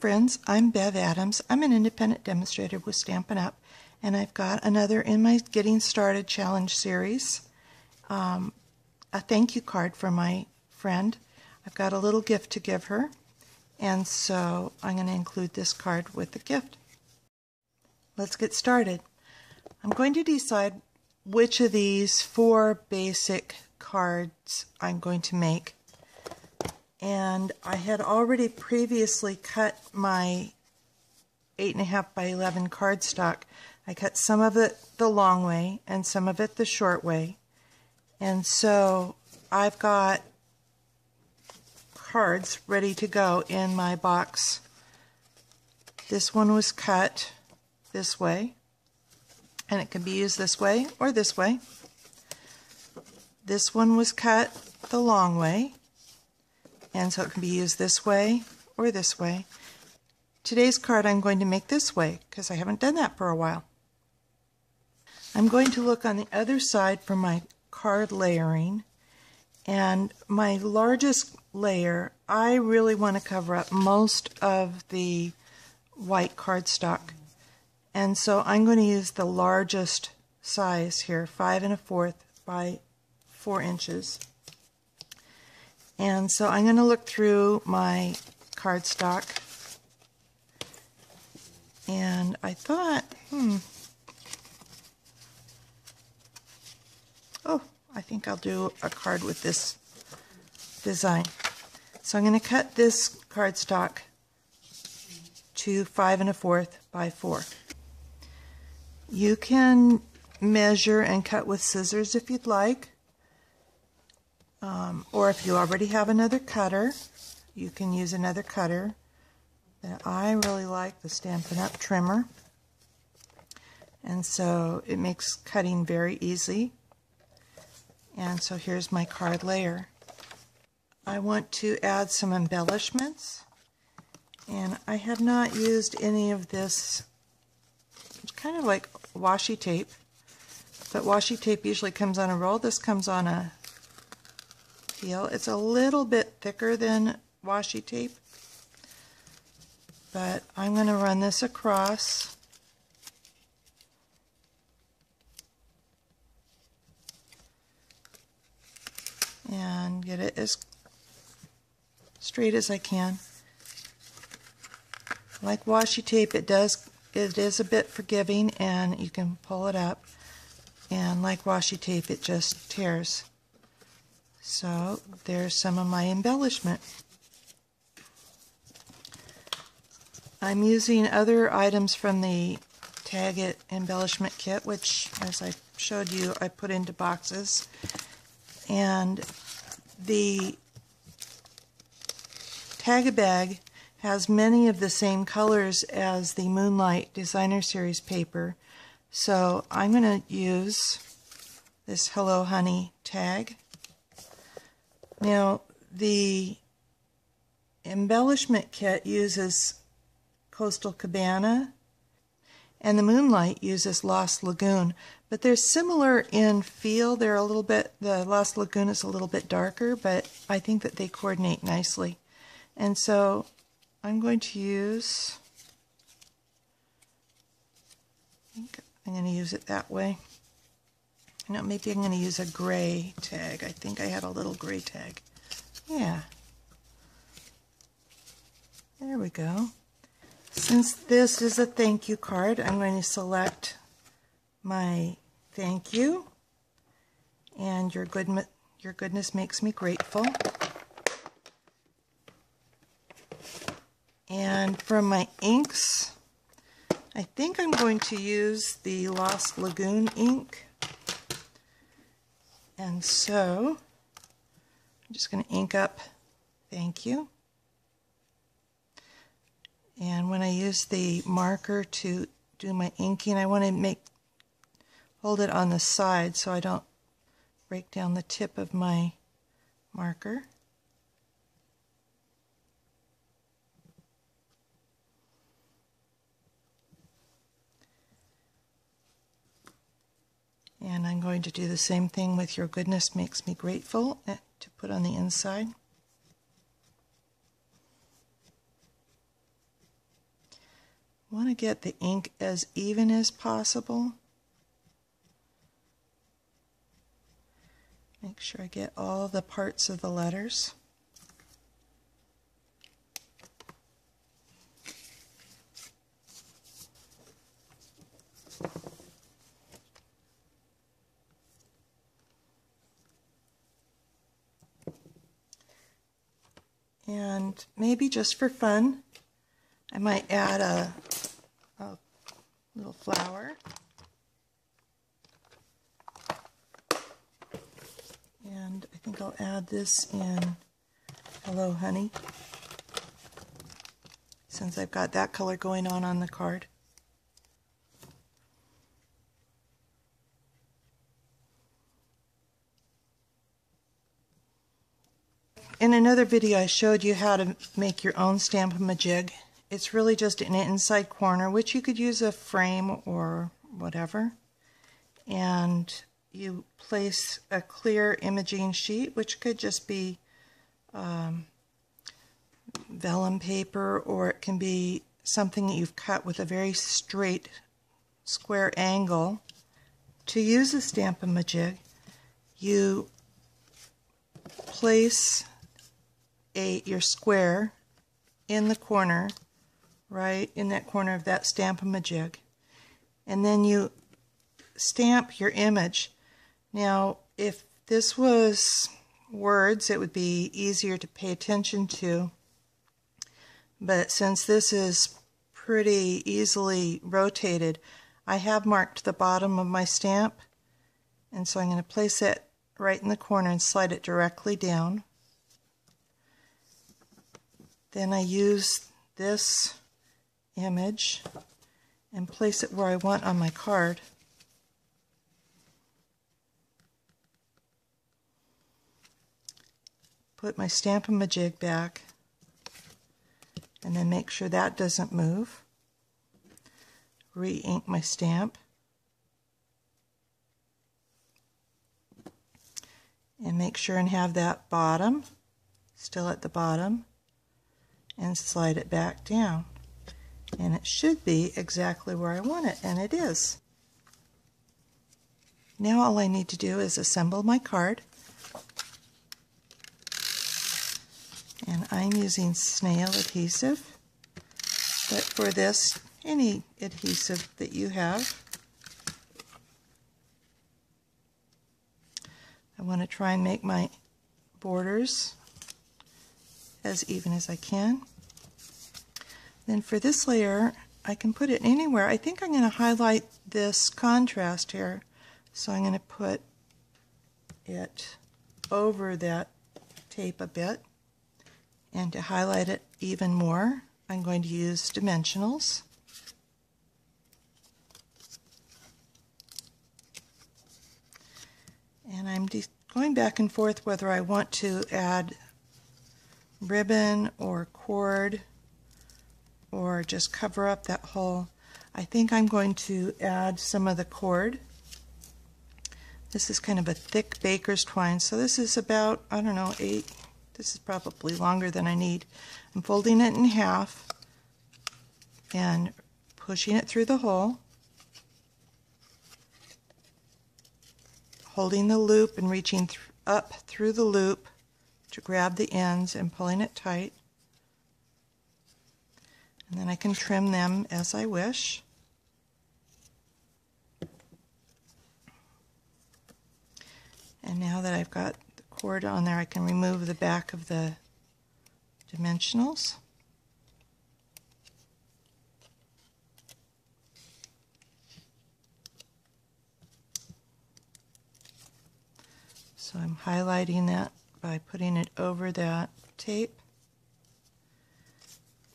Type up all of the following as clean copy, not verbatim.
friends, I'm Bev Adams. I'm an independent demonstrator with Stampin' Up! And I've got another in my Getting Started Challenge series, a thank you card for my friend. I've got a little gift to give her, and so I'm going to include this card with the gift. Let's get started. I'm going to decide which of these 4 basic cards I'm going to make. And I had already previously cut my 8.5 by 11 cardstock. I cut some of it the long way and some of it the short way. And so I've got cards ready to go in my box. This one was cut this way, and it can be used this way or this way. This one was cut the long way, and so it can be used this way or this way. Today's card I'm going to make this way because I haven't done that for a while. I'm going to look on the other side for my card layering, and my largest layer, I really want to cover up most of the white cardstock, and so I'm going to use the largest size here, 5 1/4 by 4 inches. And so I'm going to look through my cardstock, and I thought, I think I'll do a card with this design. So I'm going to cut this cardstock to 5 1/4 by 4. You can measure and cut with scissors if you'd like, or if you already have another cutter, you can use another cutter. I really like the Stampin' Up! Trimmer, and so it makes cutting very easy. And so here's my card layer. I want to add some embellishments, and I have not used any of this. It's kind of like washi tape, but washi tape usually comes on a roll. This comes on a peel. It's a little bit thicker than washi tape, but I'm going to run this across. And get it as straight as I can. Like washi tape, it is a bit forgiving, and you can pull it up. And like washi tape, it just tears. So there's some of my embellishment. I'm using other items from the Tag It embellishment kit, which, as I showed you, I put into boxes. And the Tag-A-Bag has many of the same colors as the Moonlight Designer Series paper, so I'm going to use this Hello Honey tag. Now, the embellishment kit uses Coastal Cabana, and the Moonlight uses Lost Lagoon, but they're similar in feel. They're a little bit, the Lost Lagoon is a little bit darker, but I think that they coordinate nicely. And so I'm going to use, I think I'm going to use it that way. No, maybe I'm going to use a gray tag. I think I had a little gray tag. Yeah. There we go. Since this is a thank you card, I'm going to select my thank you, and your goodness makes me grateful. And from my inks, I think I'm going to use the Lost Lagoon ink. And so I'm just going to ink up thank you. And when I use the marker to do my inking, I want to hold it on the side so I don't break down the tip of my marker. And I'm going to do the same thing with your goodness makes me grateful to put on the inside. want to get the ink as even as possible. Make sure I get all the parts of the letters. And maybe just for fun, I might add a little flower. And I think I'll add this in Hello Honey, since I've got that color going on the card. In another video I showed you how to make your own Stamp-A-Majig. It's really just an inside corner, which you could use a frame or whatever. And you place a clear imaging sheet, which could just be vellum paper, or it can be something that you've cut with a very straight square angle. To use a Stamp-A-Majig, you place your square in the corner, right in that corner of that Stamp-A-Majig, and then you stamp your image. Now, if this was words, it would be easier to pay attention to, but since this is pretty easily rotated, I have marked the bottom of my stamp, and so I'm going to place it right in the corner and slide it directly down. Then I use this image and place it where I want on my card. Put my Stamp-A-Majig back, and then make sure that doesn't move. Re-ink my stamp. And make sure and have that bottom still at the bottom, and slide it back down. And it should be exactly where I want it, and it is. Now all I need to do is assemble my card. And I'm using snail adhesive, but for this, any adhesive that you have. I want to try and make my borders as even as I can. Then for this layer, I can put it anywhere. I think I'm going to highlight this contrast here, so I'm going to put it over that tape a bit. And to highlight it even more, I'm going to use dimensionals. And I'm going back and forth whether I want to add ribbon or cord or just cover up that hole. I think I'm going to add some of the cord. This is kind of a thick baker's twine, so this is about, I don't know, 8. This is probably longer than I need. I'm folding it in half and pushing it through the hole, holding the loop and reaching up through the loop to grab the ends and pulling it tight. And then I can trim them as I wish. And now that I've got the cord on there, I can remove the back of the dimensionals. So I'm highlighting that by putting it over that tape.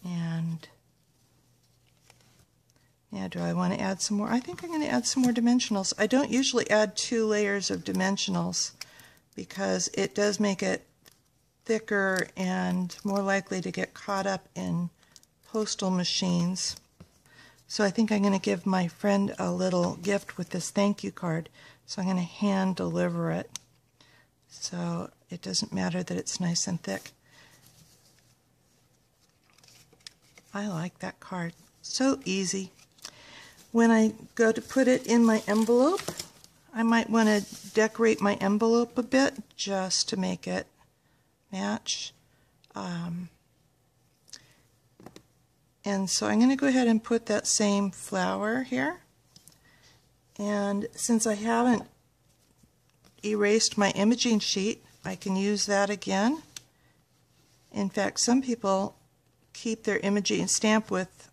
And now, do I want to add some more? I think I'm going to add some more dimensionals. I don't usually add 2 layers of dimensionals because it does make it thicker and more likely to get caught up in postal machines. So I think I'm going to give my friend a little gift with this thank you card. So I'm going to hand deliver it. So it doesn't matter that it's nice and thick. I like that card. So easy. When I go to put it in my envelope, I might want to decorate my envelope a bit just to make it match. And so I'm going to go ahead and put that same flower here. And since I haven't erased my imaging sheet, I can use that again. In fact, some people keep their imaging stamp with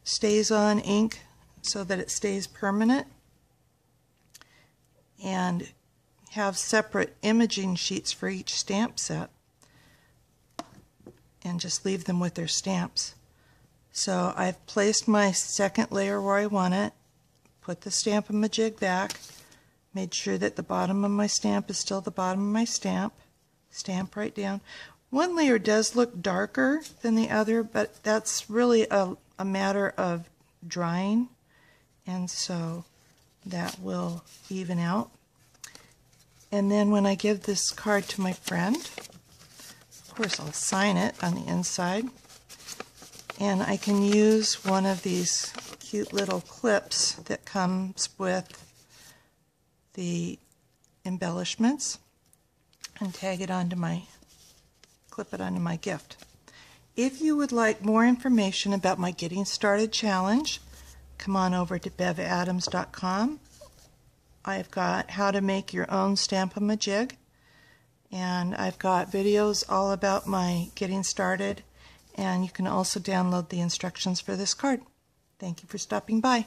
StazOn ink so that it stays permanent, and have separate imaging sheets for each stamp set, and just leave them with their stamps. So I've placed my second layer where I want it, put the Stamp-A-Majig back, made sure that the bottom of my stamp is still the bottom of my stamp, stamp right down. One layer does look darker than the other, but that's really a matter of drying, and so that will even out. And then when I give this card to my friend, of course I'll sign it on the inside, and I can use one of these cute little clips that comes with the embellishments and tag it onto my, clip it onto my gift. If you would like more information about my Getting Started Challenge, come on over to bevadams.com. I've got how to make your own Stamp-A-Majig, and I've got videos all about my Getting Started, and you can also download the instructions for this card. Thank you for stopping by.